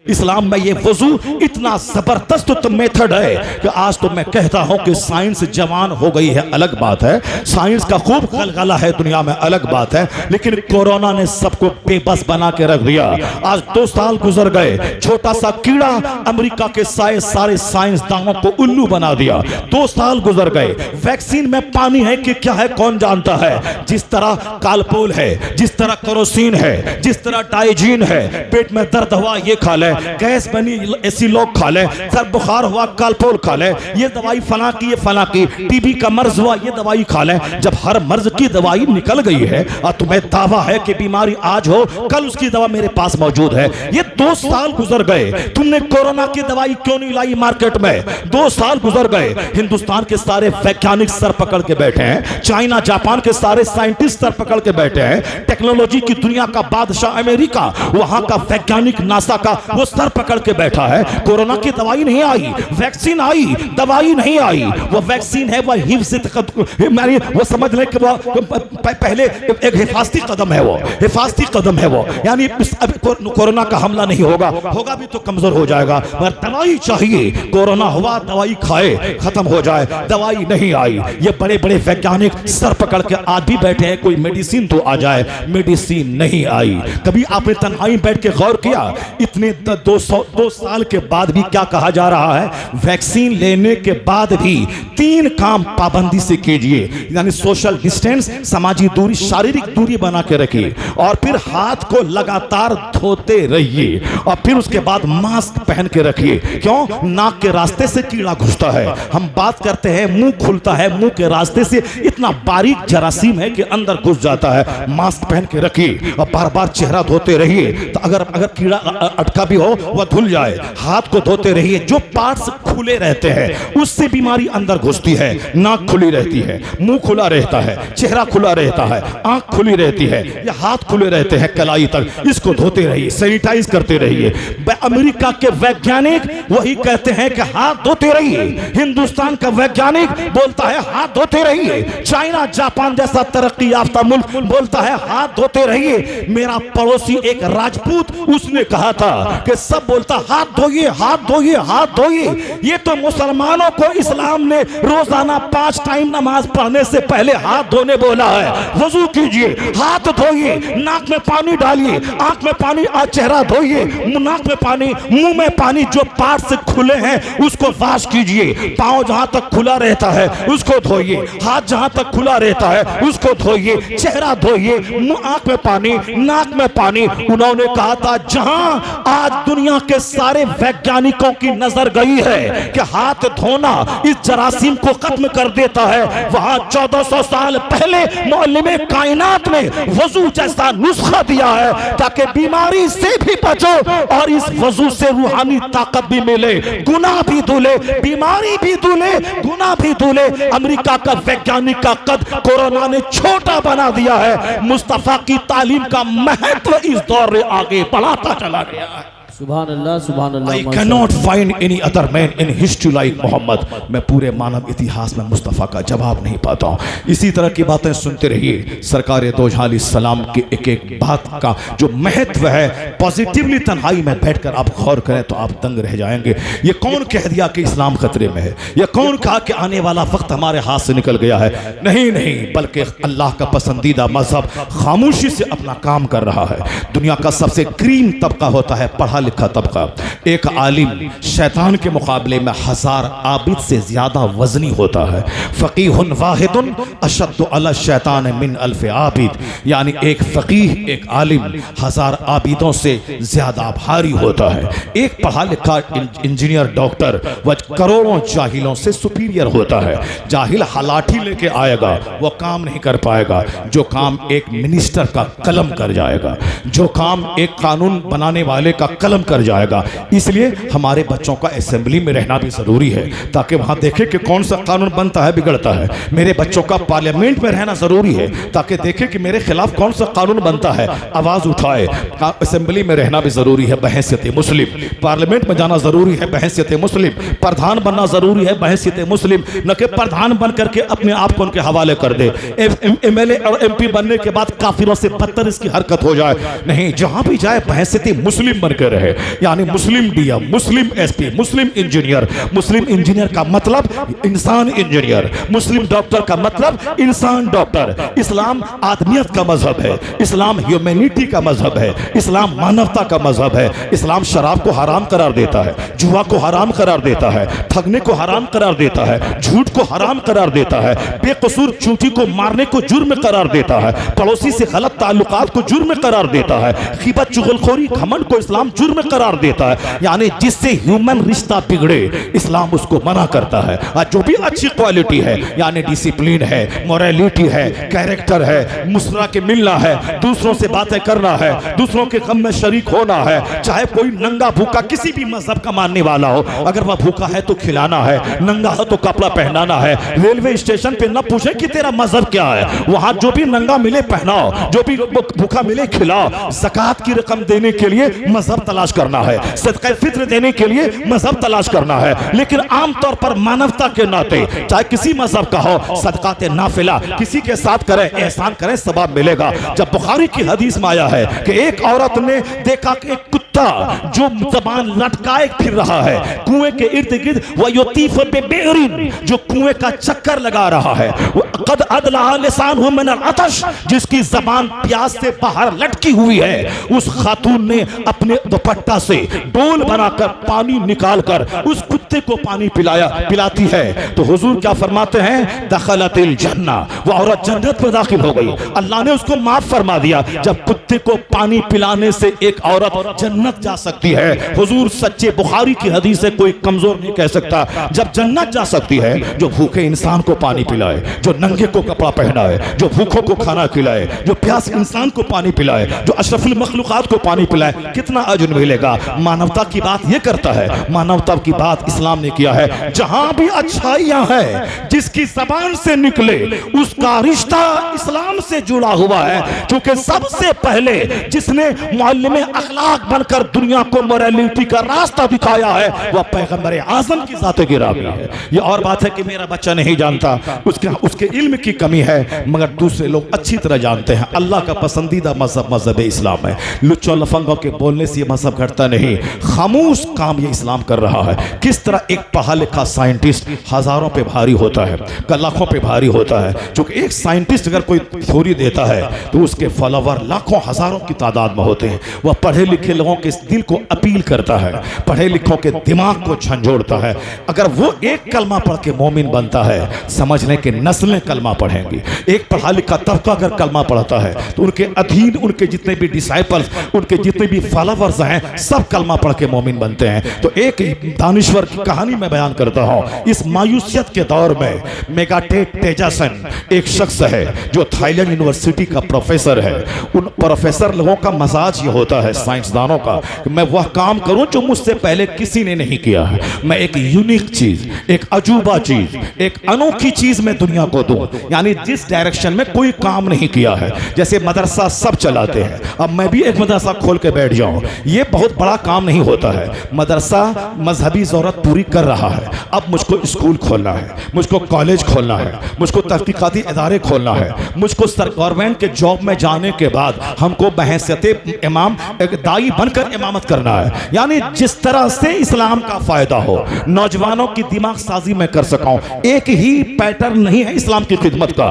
इस्लाम में ये वजू इतना जबरदस्त मेथड है कि आज तो मैं कहता हूं कि साइंस जवान हो गई है, अलग बात है, साइंस का खूब गलगला है दुनिया में, अलग बात है, लेकिन कोरोना ने सबको बेबस बना के रख दिया। आज 2 साल गुजर गए, छोटा सा कीड़ा अमेरिका के सारे साइंसदानों को उल्लू बना दिया। 2 साल गुजर गए, वैक्सीन में पानी है कि क्या है कौन जानता है। जिस तरह कालपोल है, जिस तरह केरोसिन है, जिस तरह डाइजीन है, पेट में दर्द हुआ ये खा ले, गैस बनी ऐसी लोग खा ले, सर बुखार हुआ कालपोल खा ले, ये दवाई फला की ये फला की, टीबी का मर्ज हुआ ये दवाई खा ले। जब हर मर्ज की दवाई निकल गई है और तुम्हें दावा है कि बीमारी आज हो कल उसकी दवा मेरे पास मौजूद है, ये 2 साल गुजर गए, तुमने कोरोना की दवाई क्यों नहीं लाई मार्केट में? 2 साल गुजर गए, हिंदुस्तान के सारे वैज्ञानिक सर पकड़ के बैठे हैं, चाइना जापान के सारे साइंटिस्ट सर पकड़ के बैठे हैं, टेक्नोलॉजी की दुनिया का बादशाह अमेरिका, वहां का वैज्ञानिक नासा का वो सर पकड़ के बैठा है। कोरोना की दवाई नहीं आई, वैक्सीन आई, दवाई नहीं आई। वो वैक्सीन है, वो समझ लें कि वो पहले एक हिफाजती कदम है, वो हिफाजती कदम है वो, यानी कोरोना का हमला नहीं होगा, होगा भी तो कमजोर हो जाएगा, मगर दवाई चाहिए। कोरोना हुआ दवाई खाए खत्म हो जाए, दवाई नहीं आई। ये बड़े बड़े वैज्ञानिक सर पकड़ के आज भी बैठे हैं, कोई मेडिसिन तो आ जाए, मेडिसिन नहीं आई। कभी आपने तन्हाई बैठ के गौर किया इतने 2 साल के बाद भी क्या कहा जा रहा है? वैक्सीन लेने के बाद भी 3 काम पाबंदी से कीजिए, यानी सोशल डिस्टेंस, सामाजिक दूरी, शारीरिक दूरी बना के रखिए, और फिर हाथ को लगातार धोते रहिए, और फिर उसके बाद मास्क पहन के रखिए। क्यों? नाक के रास्ते से कीड़ा घुसता है, हम बात करते हैं मुंह खुलता है, मुंह के रास्ते से इतना बारीक जरासीम है कि अंदर घुस जाता है। मास्क पहन के रखिए और बार बार चेहरा धोते रहिए, तो अगर कीड़ा अटका भी हो वह धुल जाए। हाथ को धोते रहिए, जो पार्ट्स खुले रहते हैं उससे बीमारी अंदर घुसती है। नाक खुली रहती है, मुंह खुला रहता है, चेहरा खुला रहता है, आंख खुली रहती है, या हाथ खुले रहते हैं कलाई तक, इसको धोते रहिए, सैनिटाइज करते रहिए। अमेरिका के वैज्ञानिक वही कहते हैं कि हाथ धोते रहिए, हिंदुस्तान का वैज्ञानिक बोलता है हाथ धोते रहिए, चाइना जापान जैसा तरक्की याफ्ता मुल्क बोलता है हाथ धोते रहिए। मेरा पड़ोसी एक राजपूत, उसने कहा था कि सब बोलता हाथ धोइए हाथ धोइए हाथ धोइए, ये तो मुसलमानों को इस्लाम ने रोजाना 5 टाइम नमाज पढ़ने से पहले हाथ धोने बोला है। वजू कीजिए, हाथ धोइए, नाक में पानी डालिए, आंख में पानी, चेहरा धोइए, नाक में पानी, मुंह में पानी, जो पार्ट से खुले हैं उसको वाश कीजिए, पांव जहां तक खुला रहता है उसको धोइए, हाथ जहां तक खुला रहता है उसको धोइए, चेहरा धोइए, आंख में पानी, नाक में पानी। उन्होंने कहा था जहां आज दुनिया के सारे वैज्ञानिकों की नजर गई है कि हाथ धोना इस जरासीम को खत्म कर देता है, वहां 1400 साल पहले मौलिम कायनात ने वजू जैसा नुस्खा दिया है ताकि बीमारी से भी बचो और इस वजू से रूहानी ताकत भी मिले, गुनाह भी धुले, बीमारी भी धुले, गुनाह भी धुले। अमेरिका का वैज्ञानिक का कद कोरोना ने छोटा बना दिया है। मुस्तफा की तालीम का महत्व इस दौर में आगे बढ़ाता चला गया है। सुभान अल्लाह, सुभान अल्लाह। I cannot find any other man in history like Mohammad. मैं पूरे मानव इतिहास में मुस्तफ़ा का जवाब नहीं पाता हूँ। इसी तरह की बातें सुनते रहिए। सरकार दो जहां अलैहिस्सलाम की एक एक बात का जो महत्व है, पॉजिटिवली तन्हाई में बैठकर आप गौर करें तो आप दंग रह जाएंगे। ये कौन कह दिया कि इस्लाम खतरे में है? ये कौन कहा कि आने वाला वक्त हमारे हाथ से निकल गया है? नहीं नहीं, बल्कि अल्लाह का पसंदीदा मजहब खामोशी से अपना काम कर रहा है। दुनिया का सबसे क्रीम तबका होता है पढ़ा लिखा तबका। एक आलिम शैतान के मुकाबले में 1000 आबिद से ज्यादा वजनी होता है। फकीहुन वाहिदुन अशद्दु अला शैतान मिन अल्फ आबिद, यानी एक फकीह, एक आलिम 1000 आबिदों से ज्यादा भारी होता है। एक पढ़ा लिखा इंजीनियर, डॉक्टर वह करोड़ों जाहिलों से सुपीरियर होता है। जाहिल हलाठी लेके आएगा वो काम नहीं कर पाएगा जो काम एक मिनिस्टर का कलम कर जाएगा, जो काम एक कानून बनाने वाले का कलम कर जाएगा। इसलिए हमारे बच्चों का असेंबली में रहना भी जरूरी है ताकि वहां देखे कि कौन सा कानून बनता है बिगड़ता है। मेरे बच्चों का पार्लियामेंट में रहना जरूरी है ताकि देखे कि मेरे खिलाफ कौन सा कानून बनता है, आवाज उठाए। असेंबली में रहना भी जरूरी है बहैसियत मुस्लिम, पार्लियामेंट में जाना जरूरी है बहैसियत मुस्लिम, प्रधान बनना जरूरी है बहैसियत मुस्लिम, न कि प्रधान बन करके अपने आप को उनके हवाले कर दे। एमएलए और एमपी बनने के बाद काफिरों से बदतर इसकी हरकत हो जाए। नहीं, जहां भी जाए बहैसियत मुस्लिम बनकर रहे। रहे, यानी मुस्लिम डीएम, मुस्लिम एसपी, मुस्लिम इंजीनियर। मुस्लिम इंजीनियर का मतलब इंसान इंजीनियर, मुस्लिम डॉक्टर का मतलब इंसान डॉक्टर। इस्लाम आदमियत का मजहब है, इस्लाम ह्यूमैनिटी का मजहब है, इस्लाम मानवता का मजहब है। इस्लाम शराब को हराम करार देता है, जुआ को हराम करार देता है, ठगने को हराम करार देता है, झूठ को हराम करार देता है, बेकसूर चूंटी को मारने को जुर्म करार देता है, पड़ोसी से गलत ताल्लुकात को जुर्म करार देता है, गिबत चुगलखोरी घमंड को इस्लाम जुर्म करार देता है। यानी जिससे ह्यूमन रिश्ता बिगड़े इस्लाम उसको मना करता है। और जो भी अच्छी क्वालिटी है, यानी डिसिप्लिन है, मोरालिटी है, कैरेक्टर है, मुस्कुरा के मिलना है, दूसरों से बातें करना है, दूसरों के गम में शरीक होना है, चाहे कोई नंगा भूखा किसी भी मजहब का मानने वाला हो, अगर वह भूखा है तो खिलाना है, नंगा है तो कपड़ा पहनाना है। रेलवे स्टेशन पे न पूछे कि तेरा मजहब क्या है, वहां जो भी नंगा मिले पहनाओ, जो भी भूखा मिले खिलाओ। ज़कात की रकम देने के लिए मजहब तलाश करना है, सदका फित्र देने के लिए मजहब तलाश करना है। लेकिन आमतौर पर मानवता के नाते चाहे किसी मजहब का हो, सदकात नाफिला किसी के साथ करें, एहसान करें, सवाब मिलेगा। जब बुखारी की हदीस में आया है कि एक औरत ने देखा कि एक कुत्ता जो जबान लटकाए फिर रहा है कुएं के इर्द गिर्द, वह युतीफ बेबेरिन जो कुएं का चक्कर लगा रहा है, कद अदला लिसानुहु मिन अल-अतश जिसकी जबान प्यास से बाहर लटकी हुई है, उस खातून ने अपने दुपट्टा से डोल बनाकर पानी निकालकर उस कुत्ते को पानी पिलाती है। तो हुजूर क्या फरमाते हैं, दखलतिल जन्ना, वो औरत जन्नत में दाखिल हो गई, अल्लाह ने उसको माफ फरमा दिया। जब कुत्ते को पानी पिलाने से एक औरत जन्नत जा सकती है, हुजूर सच्चे बुखारी की हदीस से कोई कमजोर नहीं कह सकता। जब जन्नत जा सकती है, जो भूखे इंसान को पानी पिलाए, जो नंगे को कपड़ा पहनाए, जो भूखों को खाना खिलाए, जो प्यास इंसान को पानी पिलाए, जो अशरफुल मखलूकात को पानी पिलाए, कितना अजर मिलेगा। मानवता की बात ये करता है, मानवता की बात इस्लाम ने किया है। जहां भी अच्छाइयां है, जिसकी जबान से निकले उसका रिश्ता इस्लाम से जुड़ा हुआ है, क्योंकि सबसे पहले जिसने मुअल्लिम अखलाक बनकर दुनिया को मोरालिटी का रास्ता दिखाया है, वह पैगंबर आजम की ज़ात गिरामी है। ये और बात है कि मेरा बच्चा नहीं जानता, उसके इल्म की कमी है, मगर दूसरे लोग अच्छी तरह जानते हैं। अल्लाह का पसंदीदा मजहब मजहब इस्लाम है। लुच्चों लफंगों के बोलने से ये मजहब घटता नहीं, खामोश काम ये इस्लाम कर रहा है। किस तरह एक पढ़ा लिखा साइंटिस्ट हजारों पे भारी होता है, लाखों पे भारी होता है, क्योंकि एक साइंटिस्ट अगर कोई थ्योरी देता है तो उसके फॉलोवर लाखों हजारों की तादाद में होते हैं। वह पढ़े लिखे लोगों के दिल को अपील करता है, पढ़े लिखों के दिमाग को झंझोड़ता है। अगर वो एक कलमा पढ़ के मोमिन बनता है, समझ लें कि नस्लें कलमा पढ़ेंगी। एक पढ़ा लिखा तबका अगर कलमा पढ़ता है तो उनके अधीन उनके जितने भी डिसाइपल्स, उनके जितने भी फॉलोवर्स हैं, सब कलमा पढ़ के मोमिन बनते हैं। तो एक दानिश्वर की कहानी मैं बयान करता हूँ। इस मायूसियत के दौर में मेगाटेक तेजासन एक शख्स है जो थाईलैंड यूनिवर्सिटी का प्रोफेसर है। उन प्रोफेसर लोगों का मजाज ये होता है, साइंसदानों का, कि मैं वह काम करूं जो मुझसे पहले किसी ने नहीं किया है। मैं एक यूनिक चीज, एक अजूबा चीज, एक अनोखी चीज मैं दुनिया को दूं, यानी जिस डायरेक्शन में कोई काम नहीं किया है। जैसे मदरसा सब चलाते हैं, अब मैं भी एक मदरसा खोल के बैठ जाऊं, ये बहुत बड़ा काम नहीं होता है। मदरसा मजहबी जरूरत पूरी कर रहा है, अब मुझको स्कूल खोलना है, मुझको कॉलेज खोलना है, मुझको तहकीकाती इदारे खोलना है, मुझको गवर्नमेंट के जॉब में जाने के बाद हमको बहैसियत इमाम एक दाई बनकर इमामत करना है। यानी जिस तरह से इस्लाम का फायदा हो, नौजवानों की दिमाग साजी में कर सकाऊं। एक ही पैटर्न नहीं है इस्लाम की खिदमत का।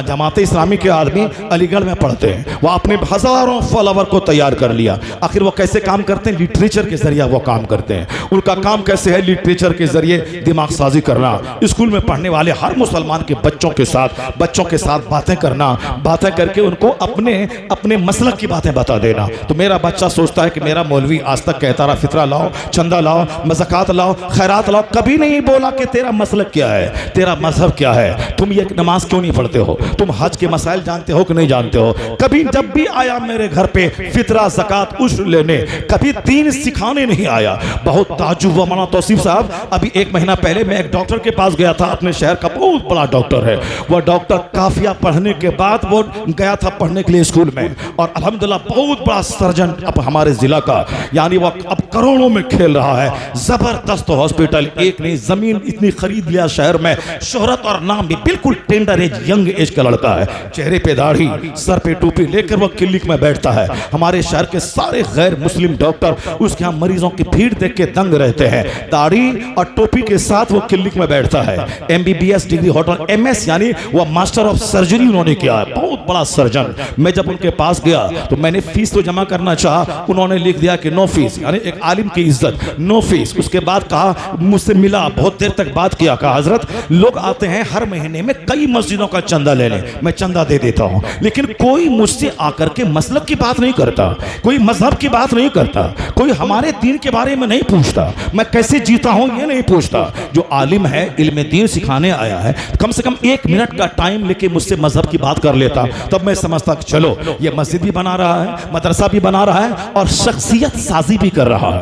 जमात इस्लामी के आदमी अलीगढ़ में पढ़ते हैं, वह अपने हजारों फॉलोवर को तैयार कर लिया। आखिर वो कैसे काम करते हैं? लिटरेचर के जरिए वो काम करते हैं। उनका काम कैसे है? लिटरेचर के जरिए दिमाग साजी करना, स्कूल में पढ़ने वाले हर मुसलमान के बच्चों के साथ बातें करना, बातें करके उनको अपने मसलक की बातें बता देना। तो मेरा बच्चा सोचता है कि मेरा मौलवी आज तक कहता रहा फितरा लाओ, चंदा लाओ, ज़कात लाओ, खैरात लाओ, कभी नहीं बोला कि तेरा मसलक क्या है, तेरा मजहब क्या है, तुम ये नमाज क्यों नहीं पढ़ते हो, तुम हज के मसाइल जानते हो कि नहीं जानते हो। कभी जब भी आया मेरे घर पे फितरा, ज़कात, उश्र लेने, कभी दीन सिखाने नहीं आया। बहुत ताज्जुब हुआ। मौलाना तौसीफ साहब, अभी 1 महीना पहले मैं एक डॉक्टर के पास गया था, अपने शहर का बहुत बड़ा डॉक्टर है। वह डॉक्टर काफिया पढ़ने के बाद वो गया था पढ़ने के लिए स्कूल में, और अल्हम्दुलिल्लाह बहुत बड़ा सर्जन अब हमारे जिला का, यानी वो अब करोड़ों में खेल रहा है। जबरदस्त हॉस्पिटल, एक नहीं जमीन इतनी खरीद लिया शहर में, शोहरत और नाम भी। बिल्कुल टेंडर एज, यंग एज का लड़का है, चेहरे पे दाढ़ी, सर पे टोपी लेकर वो क्लिनिक में बैठता है। हमारे शहर के सारे गैर मुस्लिम मुस्लिम डॉक्टर उसके यहाँ मरीजों की भीड़ देख के दंग रहते हैं। दाढ़ी और टोपी के साथ वो क्लिनिक में बैठता है। MBBS डिग्री होटल MS यानी वो मास्टर ऑफ सर्जरी उन्होंने किया है, बहुत बड़ा सर्जन। मैं जब उनके पास गया तो मैंने फीस तो जमा करना चाहा, उन्होंने लिख दिया कि नो फीस, यानी एक आलिम की इज्जत, नो फीस। उसके बाद कहा, मुझसे मिला, बहुत देर तक बात किया, कहा हजरत लोग आते हैं हर महीने में कई मस्जिदों का चंदा ले लें, मैं चंदा दे देता हूं, लेकिन कोई मुझसे आकर के मसलब की बात नहीं करता, कोई मजहब की बात नहीं करता, कोई हमारे दीन के बारे में नहीं पूछता, मैं कैसे जीता हूं ये नहीं पूछता। जो आलिम है, इल्म दीन सिखाने आया है, कम से कम 1 मिनट का टाइम लेके मुझसे मजहब की बात कर लेता, तब मैं समझता कि चलो ये मस्जिद भी बना रहा है, मदरसा भी बना रहा है और शख्सियत साजी भी कर रहा है।